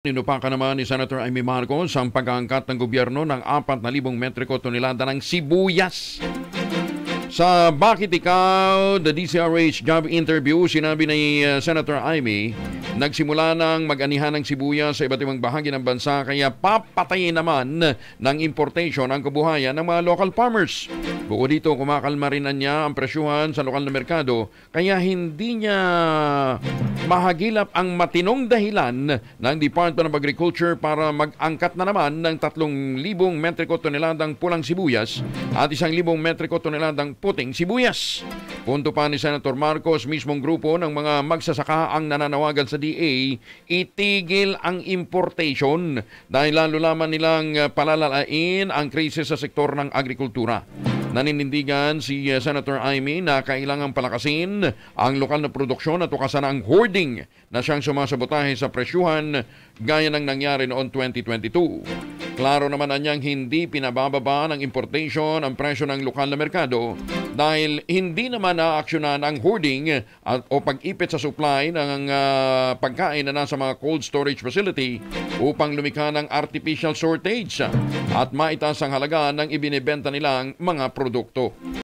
Inupakan naman ni Senator Amy Marcos ang pag-aangkat ng gobyerno ng 4,000 metriko tonelada ng sibuyas. Sa Bakit Ikaw, the DCRH job interview, sinabi ni Senator Amy, nagsimula ng mag-anihan ng sibuyas sa iba't ibang bahagi ng bansa kaya papatayin naman ng importation ang kabuhayan ng mga local farmers. Bukod dito, kumakalma rin niya ang presyuhan sa lokal na merkado kaya hindi niya mahagilap ang matinong dahilan ng Department of Agriculture para mag-angkat na naman ng 3,000 metriko toneladang pulang sibuyas at 1,000 metriko toneladang puting sibuyas. Punto pa ni Senator Marcos, mismong grupo ng mga magsasaka ang nananawagan sa DA itigil ang importation dahil lalo lamang nilang palalain ang krisis sa sektor ng agrikultura. Naninindigan si Senator Amy na kailangang palakasin ang lokal na produksyon at tukasan ang hoarding na siyang sumasabotahe sa presyuhan gaya ng nangyari noong 2022. Klaro naman na niyang hindi pinabababa ng importation ang presyo ng lokal na merkado dahil hindi naman naaaksyonan ang hoarding o pag-ipit sa supply ng pagkain na nasa mga cold storage facility upang lumikha ng artificial shortage at maitaas ang halaga ng ibinebenta nilang mga produkto.